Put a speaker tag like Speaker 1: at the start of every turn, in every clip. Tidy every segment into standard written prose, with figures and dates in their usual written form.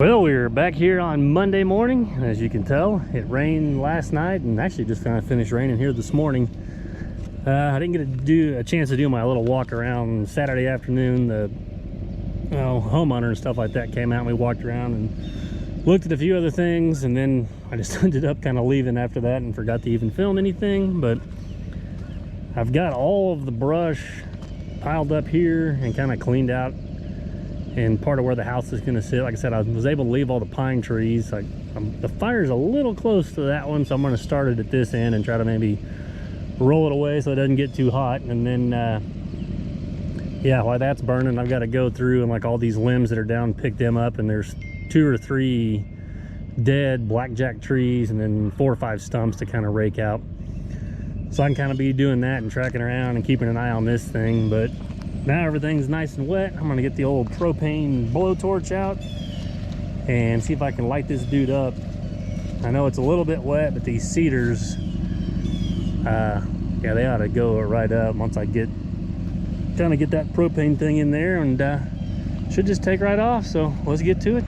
Speaker 1: Well, we're back here on Monday morning. As you can tell, it rained last night and actually just kind of finished raining here this morning. I didn't get a chance to do my little walk around Saturday afternoon. The homeowner and stuff like that came out and we walked around and looked at a few other things, and then I just ended up kind of leaving after that and forgot to even film anything. But I've got all of the brush piled up here and kind of cleaned out and part of where the house is going to sit. Like I said, I was able to leave all the pine trees. The fire's a little close to that one, so I'm going to start it at this end and try to maybe roll it away so it doesn't get too hot. And then yeah, while that's burning, I've got to go through and like all these limbs that are down, pick them up, and there's 2 or 3 dead blackjack trees and then 4 or 5 stumps to kind of rake out. So I can kind of be doing that and tracking around and keeping an eye on this thing. But now everything's nice and wet. I'm gonna get the old propane blowtorch out and see if I can light this dude up. I know it's a little bit wet, but these cedars, yeah, they ought to go right up once I get that propane thing in there, and should just take right off. So let's get to it.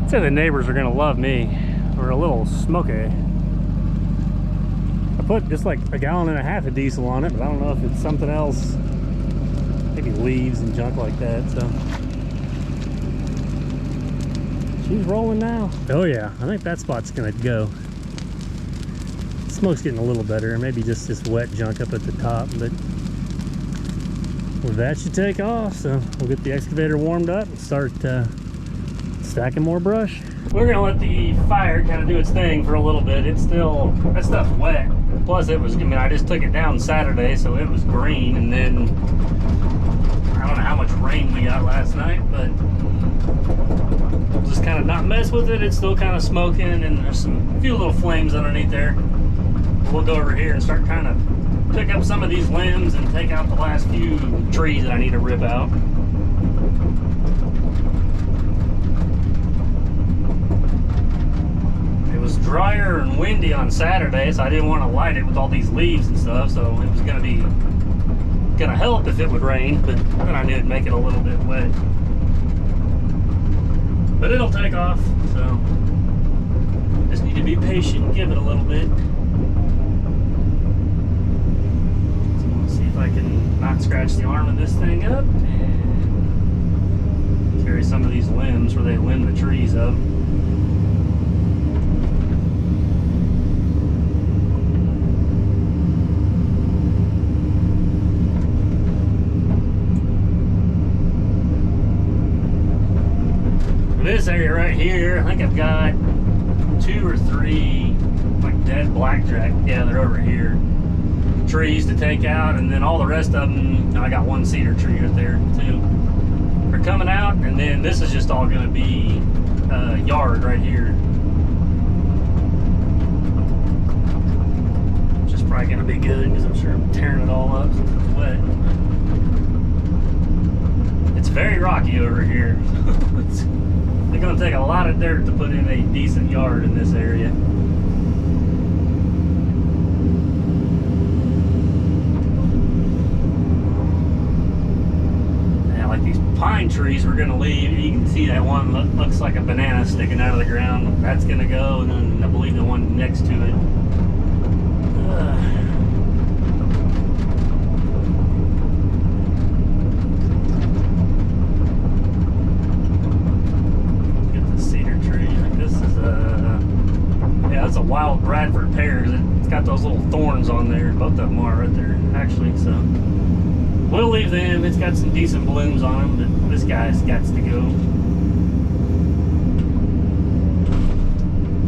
Speaker 1: I'd say the neighbors are gonna love me. We're a little smoky. I put just like 1.5 gallons of diesel on it, but I don't know if it's something else. Maybe leaves and junk like that. So she's rolling now. Oh yeah, I think that spot's gonna go. Smoke's getting a little better. Maybe just this wet junk up at the top, but well, that should take off. So we'll get the excavator warmed up and start stacking more brush. We're gonna let the fire kind of do its thing for a little bit. It's still, that stuff's wet. Plus it was, I mean, I just took it down Saturday, so it was green, and then I don't know how much rain we got last night, but just kind of not mess with it. It's still kind of smoking, and there's a few little flames underneath there. We'll go over here and start kind of pick up some of these limbs and take out the last few trees that I need to rip out. Drier and windy on Saturday, so I didn't want to light it with all these leaves and stuff, so it was gonna help if it would rain, but then I knew it'd make it a little bit wet. But it'll take off, so just need to be patient and give it a little bit. So we'll see if I can not scratch the arm of this thing up and carry some of these limbs where they limb the trees up. This area right here, I think I've got 2 or 3 like dead blackjack, yeah, they're over here, trees to take out, and then all the rest of them, I got 1 cedar tree right there too. They're coming out, and then this is just all going to be yard right here, which is probably going to be good because I'm sure I'm tearing it all up since it's wet. It's very rocky over here. It's going to take a lot of dirt to put in a decent yard in this area. Yeah, like these pine trees we're going to leave. You can see that one looks like a banana sticking out of the ground. That's going to go, and then I believe the one next to it. That's a wild Bradford pear. It's got those little thorns on there. Both of them are right there, actually. So we'll leave them. It's got some decent blooms on them, but this guy's got to go.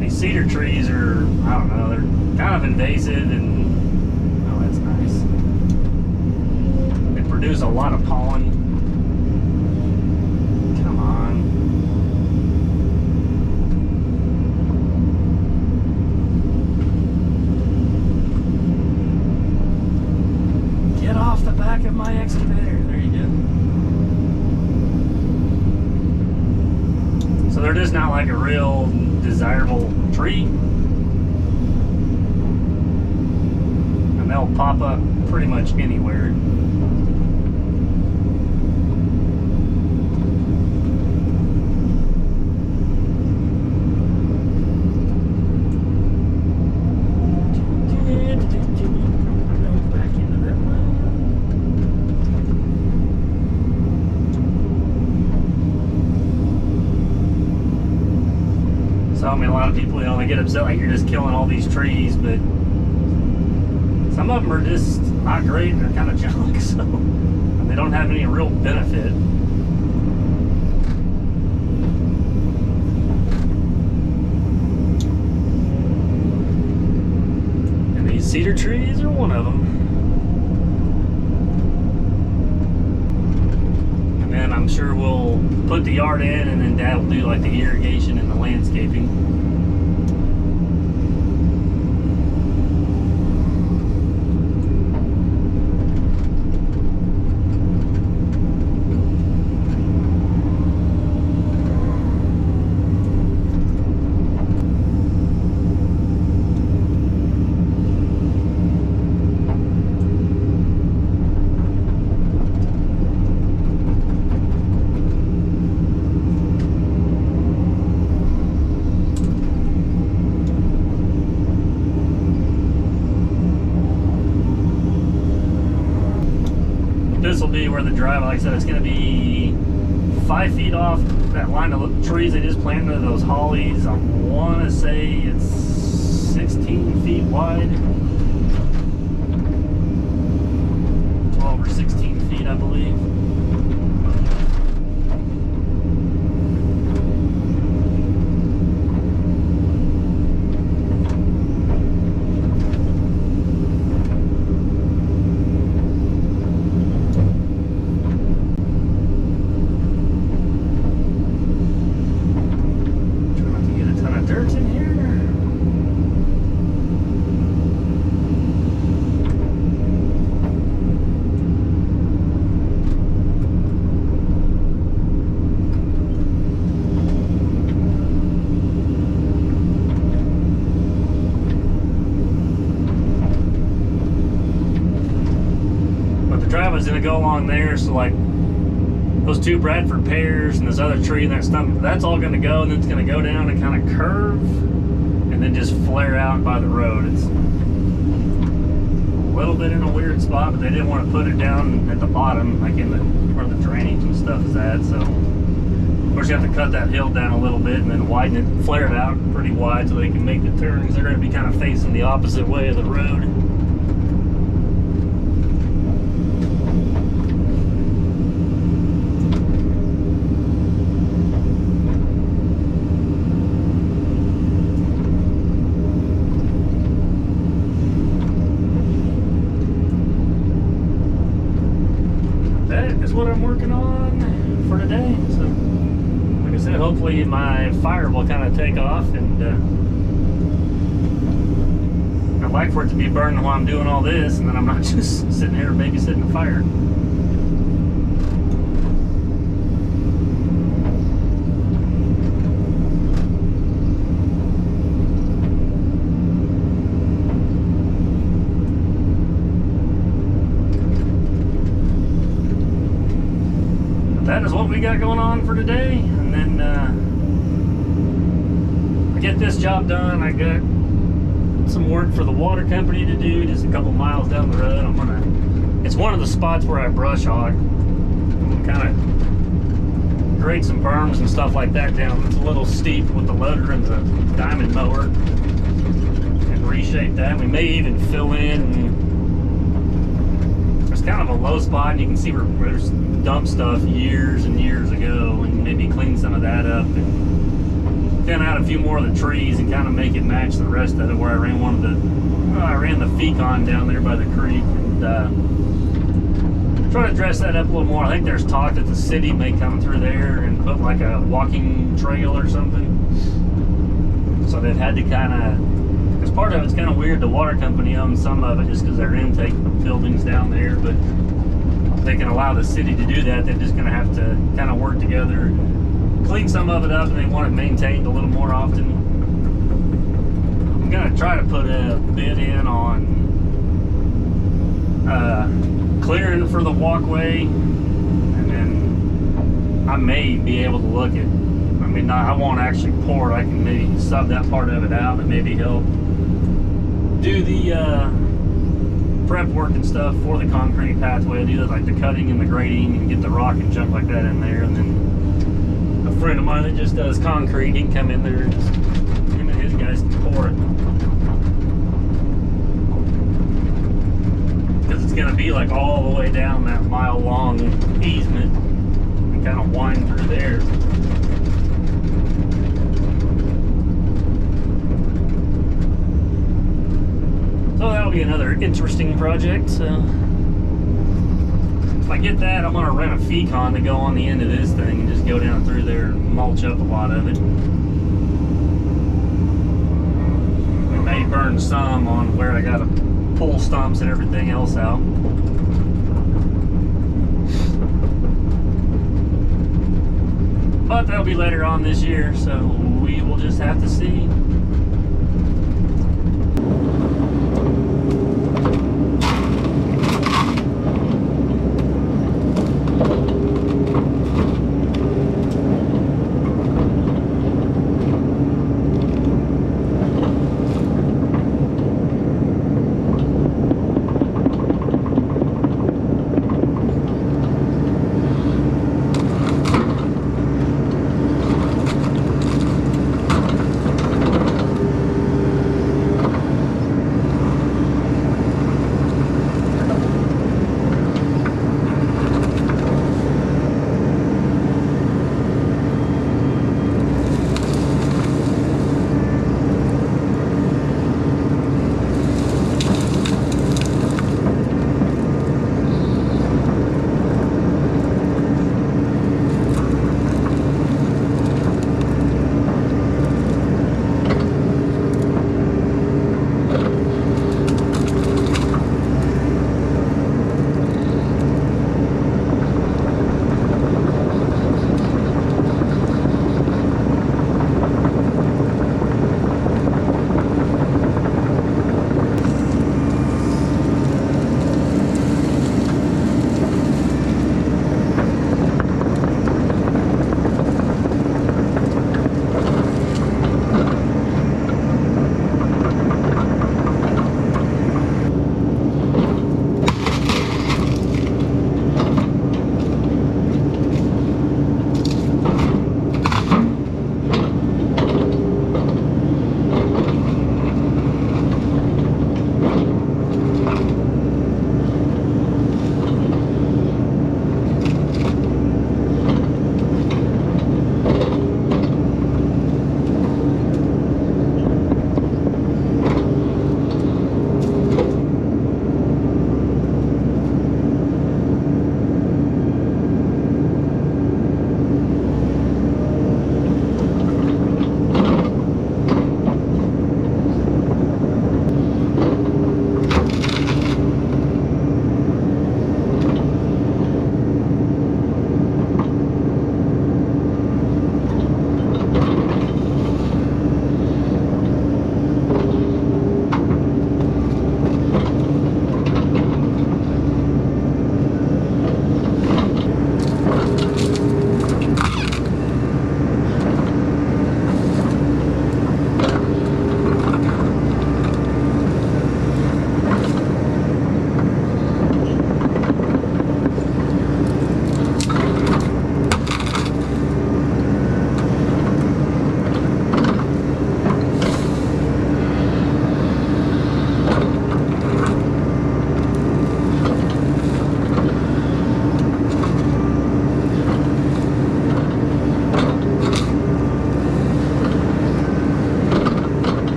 Speaker 1: These cedar trees are, I don't know, they're kind of invasive, and oh, that's nice. They produce a lot of pollen. Off the back of my excavator. Better. There you go. So they're just not like a real desirable tree. And they'll pop up pretty much anywhere. So, I mean, a lot of people, you know, they get upset like you're just killing all these trees, but some of them are just not great and they're kind of junk, so they don't have any real benefit. And these cedar trees are one of them. And then I'm sure we'll put the yard in, and then Dad will do like the irrigation and the landscaping. This will be where the drive, like I said, it's going to be 5 feet off that line of trees they just planted, those hollies. I want to say it's 16 feet wide. 12 or 16 feet, I believe. Drive is going to go along there, so like those 2 Bradford pears and this other tree and that stump, that's all going to go, and then it's going to go down and kind of curve and then just flare out by the road. It's a little bit in a weird spot, but they didn't want to put it down at the bottom, like in the where the drainage and stuff is at, so of course you have to cut that hill down a little bit and then widen it, flare it out pretty wide so they can make the turns. They're going to be kind of facing the opposite way of the road. Is what I'm working on for today. So, like I said, hopefully my fire will kind of take off, and I'd like for it to be burning while I'm doing all this, and then I'm not just sitting here babysitting the fire. That is what we got going on for today, and then I get this job done. I got some work for the water company to do, just a couple miles down the road. It's one of the spots where I brush hog, kind of grade some berms and stuff like that down. It's a little steep with the loader and the diamond mower, and reshape that. We may even fill in. There's kind of a low spot, and you can see where there's dump stuff years and years ago, and maybe clean some of that up and thin out a few more of the trees and kind of make it match the rest of it, where I ran I ran the fecon down there by the creek, and try to dress that up a little more. I think there's talk that the city may come through there and put like a walking trail or something, so they've had to kind of, because part of it's kind of weird, the water company owns some of it just because their intake building's down there, but they can allow the city to do that. They're just going to have to kind of work together, clean some of it up, and they want it maintained a little more often. I'm going to try to put a bid in on clearing for the walkway, and then I may be able to look at, I mean, I won't actually pour it. I can maybe sub that part of it out and maybe help do the prep work and stuff for the concrete pathway, do like the cutting and the grading and get the rock and junk like that in there. And then a friend of mine that just does concrete, he can come in there and just, him and his guys can pour it. Because it's going to be like all the way down that mile-long easement and kind of wind through there. So that'll be another interesting project. So if I get that, I'm gonna rent a Fecon to go on the end of this thing and just go down through there and mulch up a lot of it. We may burn some on where I gotta pull stumps and everything else out. But that'll be later on this year, so we will just have to see.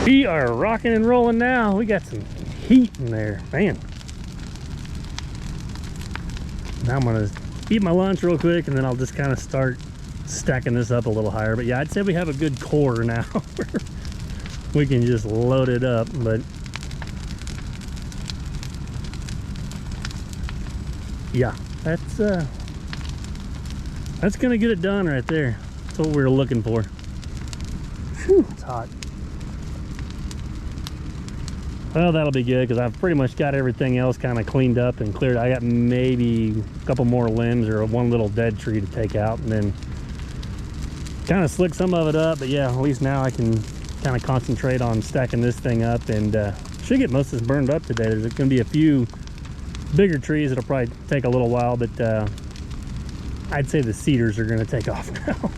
Speaker 1: We are rocking and rolling now. We got some heat in there, man. Now I'm gonna eat my lunch real quick, and then I'll just kind of start stacking this up a little higher. But yeah, I'd say we have a good core now. We can just load it up, but yeah, that's gonna get it done right there. That's what we were looking for. Whew, it's hot. Well, that'll be good because I've pretty much got everything else kind of cleaned up and cleared. I got maybe a couple more limbs or one little dead tree to take out, and then kind of slick some of it up. But yeah, at least now I can kind of concentrate on stacking this thing up, and should get most of this burned up today. There's going to be a few bigger trees that'll probably take a little while, but I'd say the cedars are going to take off now.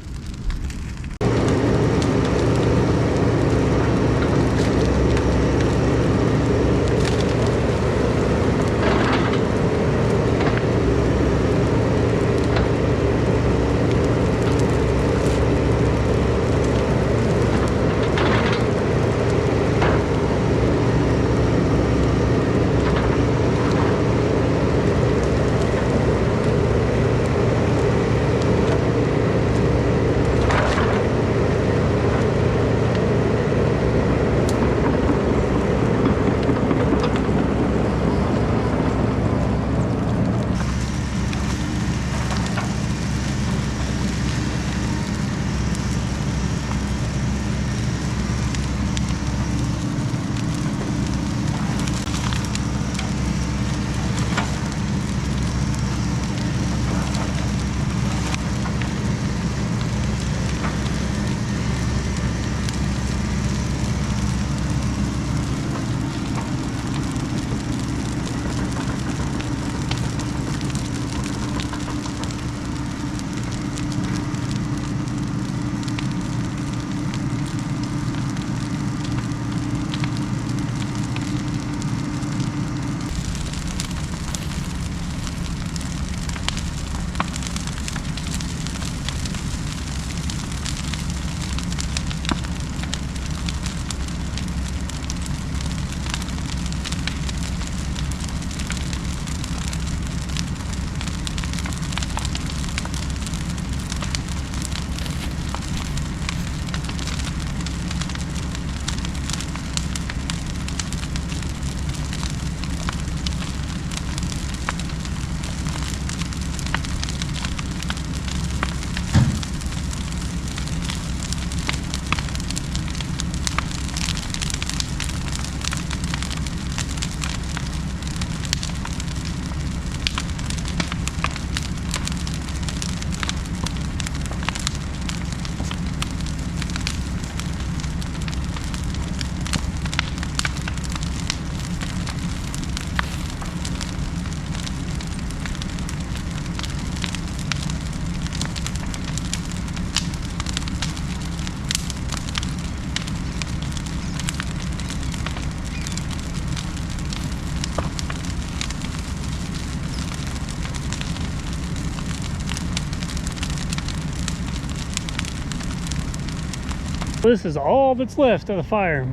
Speaker 1: This is all that's left of the fire.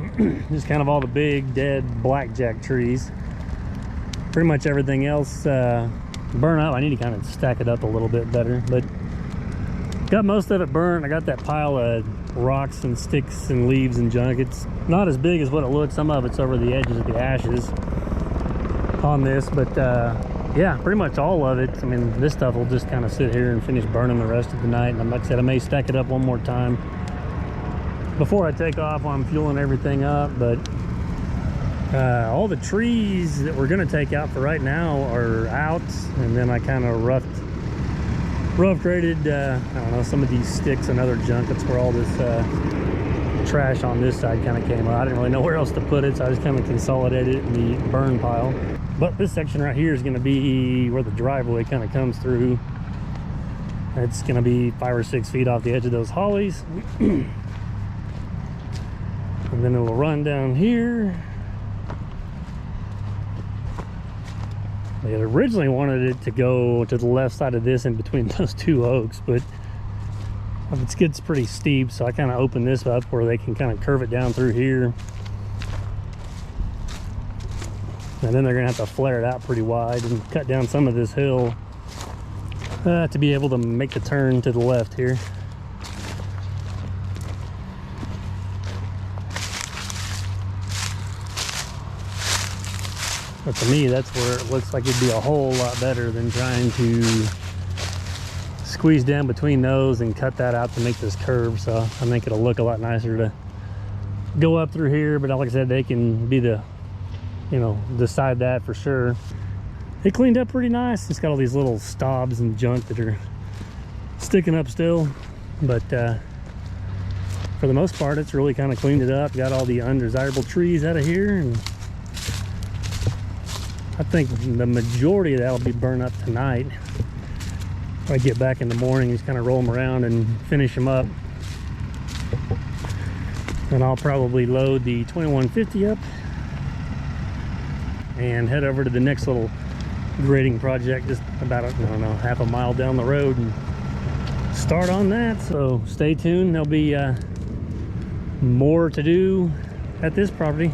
Speaker 1: Just kind of all the big dead blackjack trees. Pretty much everything else burn up. I need to kind of stack it up a little bit better, but got most of it burned. I got that pile of rocks and sticks and leaves and junk. It's not as big as what it looks. Some of it's over the edges of the ashes on this, but yeah, pretty much all of it. I mean, this stuff will just kind of sit here and finish burning the rest of the night. And like I said, I may stack it up one more time before I take off while I'm fueling everything up. But all the trees that we're going to take out for right now are out, and then I kind of rough graded I don't know, some of these sticks and other junk. That's where all this trash on this side kind of came out. I didn't really know where else to put it, so I just kind of consolidated it in the burn pile. But this section right here is going to be where the driveway kind of comes through. It's going to be 5 or 6 feet off the edge of those hollies. And then it will run down here. They had originally wanted it to go to the left side of this in between those two oaks, but it gets pretty steep, so I kind of opened this up where they can kind of curve it down through here. And then they're gonna have to flare it out pretty wide and cut down some of this hill to be able to make the turn to the left here. But to me, that's where it looks like it'd be a whole lot better than trying to squeeze down between those and cut that out to make this curve. So I think it'll look a lot nicer to go up through here, but like I said, they can be the, you know, decide that for sure. It cleaned up pretty nice. It's got all these little stobs and junk that are sticking up still, but for the most part, it's really kind of cleaned it up. Got all the undesirable trees out of here, and I think the majority of that will be burned up tonight. If I get back in the morning, just kind of roll them around and finish them up. And I'll probably load the 2150 up and head over to the next little grading project, just about, I don't know, half a mile down the road, and start on that. So stay tuned. There'll be more to do at this property.